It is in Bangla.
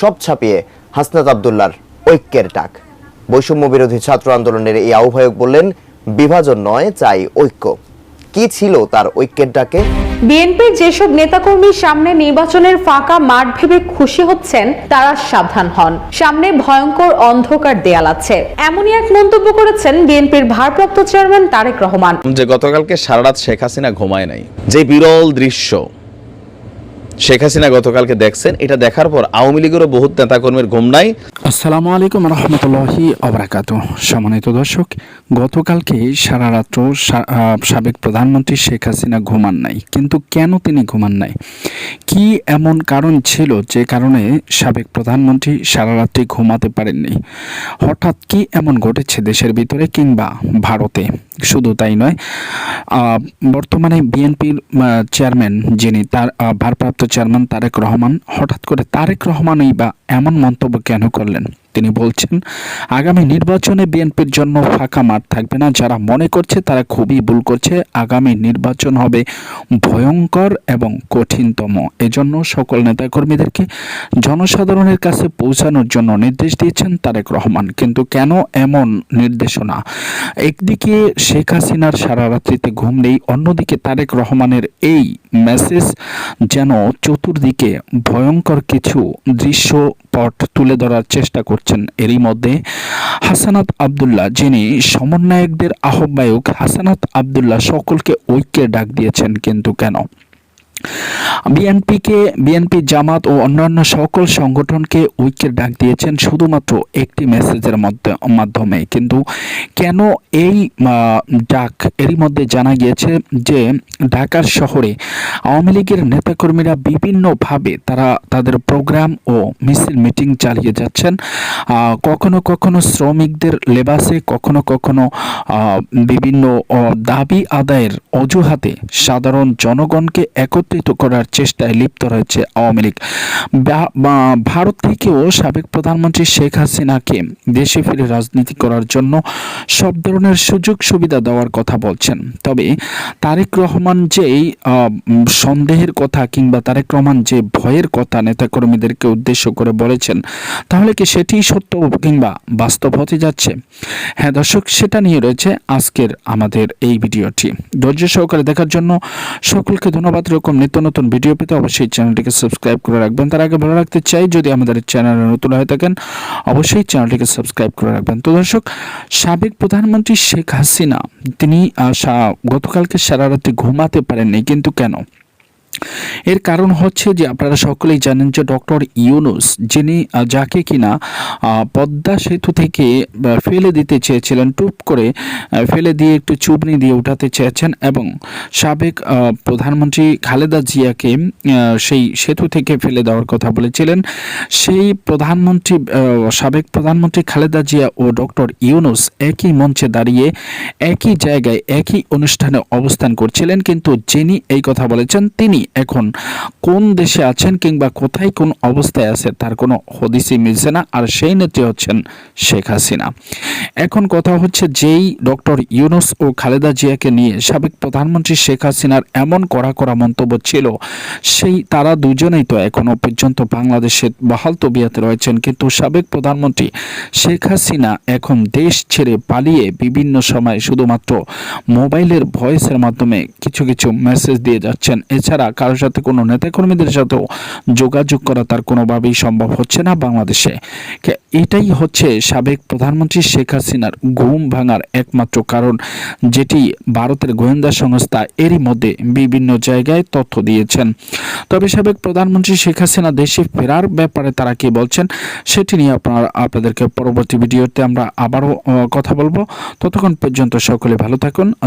সব ছাপিয়ে হাসনাত আব্দুল্লাহর ঐক্যের ডাক। বৈষম্য বিরোধী ছাত্র আন্দোলনের এই আহ্বায়ক বললেন, বিভাজন নয়, চাই ঐক্য। কি ছিল তার ঐক্যের ডাকে? বিএনপির যেসব নেতাকর্মী সামনে নির্বাচনের ফাঁকা মাঠ ভেবে খুশি হচ্ছেন, তারা সাবধান হন, সামনে ভয়ঙ্কর অন্ধকার দেয়াল আছে। এমনই এক মন্তব্য করেছেন বিএনপির ভারপ্রাপ্ত চেয়ারম্যান তারেক রহমান। যে গতকালকে সারা রাত শেখ হাসিনা ঘুমায় নাই, যে বিরল দৃশ্য শেখ হাসিনা গতকালকে দেখছেন, এটা দেখার পর আওয়ামী লীগেরও বহুত নেতাকর্মীর ঘুম নাই। আসসালামু আলাইকুম রহমতুল্লাহি ওয়াবারাকাতুহু। সম্মানিত দর্শক, গতকালকে সারা রাত্র সাবেক প্রধানমন্ত্রী শেখ হাসিনা ঘুমান নাই। কিন্তু কেন তিনি ঘুমান নাই? কি এমন কারণ ছিল যে কারণে সাবেক প্রধানমন্ত্রী সারা রাত্রি ঘুমাতে পারেননি? হঠাৎ কি এমন ঘটেছে দেশের ভিতরে কিংবা ভারতে? শুধু তাই নয়, বর্তমানে বিএনপির চেয়ারম্যান যিনি, তার ভারপ্রাপ্ত চেয়ারম্যান তারেক রহমান, হঠাৎ করে তারেক রহমানই বা এমন মন্তব্য কেন করলেন? তিনি বলছেন, আগামী নির্বাচনে বিএনপির জন্য ফাঁকা মাঠ থাকবে না। যারা মনে করছে তারা খুবই ভুল করছে। আগামী নির্বাচন হবে ভয়ঙ্কর এবং কঠিনতম। এজন্য সকল নেতাকর্মীদেরকে জনসাধারণের কাছে পৌঁছানোর জন্য নির্দেশ দিয়েছেন তারেক রহমান। কিন্তু কেন এমন নির্দেশনা? একদিকে শেখ হাসিনার সারা রাত্রিতে ঘুম নেই, অন্যদিকে তারেক রহমানের এই মেসেজ যেন চতুর্দিকে ভয়ঙ্কর কিছু দৃশ্যপট তুলে ধরার চেষ্টা করছেন। এরই মধ্যে হাসনাত আব্দুল্লাহ, যিনি সমন্বয়কদের আহ্বায়ক, হাসনাত আব্দুল্লাহ সকলকে ঐক্যের ডাক দিয়েছেন। কিন্তু কেন? বিএনপি, জামাত ও অন্যান্য সকল সংগঠনকে ঐক্যের ডাক দিয়েছেন শুধুমাত্র একটি মেসেজের মাধ্যমে। কিন্তু কেন এই ডাক? এরই মধ্যে জানা গিয়েছে যে ঢাকার শহরে আওয়ামী লীগের নেতাকর্মীরা বিভিন্নভাবে তারা তাদের প্রোগ্রাম ও মিছিল মিটিং চালিয়ে যাচ্ছেন। কখনো কখনো শ্রমিকদের লেবাসে, কখনো কখনো বিভিন্ন দাবি আদায়ের অজুহাতে সাধারণ জনগণকে একত্রিত করার চেষ্টায় লিপ্ত রয়েছে আওয়ামী লীগ। ভারত থেকেও সাবেক প্রধানমন্ত্রী শেখ হাসিনাকে দেশে ফিরে রাজনীতি করার জন্য সব ধরনের সুযোগ সুবিধা দেওয়ার কথা বলছেন। তবে তারেক রহমান যে সন্দেহের কথা কিংবা তারেক রহমান যে ভয়ের কথা নেতাকর্মীদেরকে উদ্দেশ্য করে বলেছেন, তাহলে কি সেটি সত্য কিংবা বাস্তব হতে যাচ্ছে? হ্যাঁ দর্শক, সেটা নিয়ে রয়েছে আজকের আমাদের এই ভিডিওটি। ধৈর্য সহকারে দেখার জন্য সকলকে ধন্যবাদ। এরকম নিত্য নতুন ভিডিও পেতে অবশ্যই চ্যানেলটিকে সাবস্ক্রাইব করে রাখবেন। তার আগে ভালো রাখতে চাই, যদি আমাদের চ্যানেলে নতুন হয়ে থাকেন অবশ্যই চ্যানেলটিকে সাবস্ক্রাইব করে রাখবেন। তো দর্শক, সাবেক প্রধানমন্ত্রী শেখ হাসিনা তিনি গতকালকে সারা রাত্রি ঘুমাতে পারেননি। কিন্তু কেন? এর কারণ হচ্ছে যে আপনারা সকলেই জানেন যে ডক্টর ইউনূস, যিনি যাকে কিনা পদ্মা সেতু থেকে ফেলে দিতে চেয়েছিলেন, টুপ করে ফেলে দিয়ে একটু চুবনি দিয়ে উঠাতে চেয়েছেন, এবং সাবেক প্রধানমন্ত্রী খালেদা জিয়াকে সেই সেতু থেকে ফেলে দেওয়ার কথা বলেছিলেন। সেই সাবেক প্রধানমন্ত্রী খালেদা জিয়া ও ডক্টর ইউনূস একই মঞ্চে দাঁড়িয়ে একই জায়গায় একই অনুষ্ঠানে অবস্থান করছিলেন। কিন্তু যিনি এই কথা বলেছেন, তিনি এখন কোন দেশে আছেন কিংবা কোথায় কোন অবস্থায় আছে তার কোনো হদিসই মিলছে না। আর সেই নেত্রী হচ্ছেন শেখ হাসিনা। এখন কথা হচ্ছে, যেই ডক্টর ইউনূস ও খালেদা জিয়াকে নিয়ে সাবেক প্রধানমন্ত্রী শেখ হাসিনার এমন কড়া মন্তব্য ছিল, সেই তারা দুজনেই তো এখনো পর্যন্ত বাংলাদেশে বহাল তবিয়তে রয়েছেন। কিন্তু সাবেক প্রধানমন্ত্রী শেখ হাসিনা এখন দেশ ছেড়ে পালিয়ে বিভিন্ন সময় শুধুমাত্র মোবাইলের ভয়েসের মাধ্যমে কিছু কিছু মেসেজ দিয়ে যাচ্ছেন। এছাড়া কারোর সাথে কোনো নেতাকর্মীদের সাথেও যোগাযোগ করা তার কোনোভাবেই সম্ভব হচ্ছে না বাংলাদেশে। এটাই হচ্ছে সাবেক প্রধানমন্ত্রী শেখ হাসিনার ঘুম ভাঙার একমাত্র কারণ, যেটি ভারতের গোয়েন্দা সংস্থা এরই মধ্যে বিভিন্ন জায়গায় তথ্য দিয়েছেন। তবে সাবেক প্রধানমন্ত্রী শেখ হাসিনা দেশে ফেরার ব্যাপারে তারা কি বলছেন, সেটি নিয়ে আপনাদেরকে পরবর্তী ভিডিওতে আমরা আবারও কথা বলবো। ততক্ষণ পর্যন্ত সকলে ভালো থাকুন।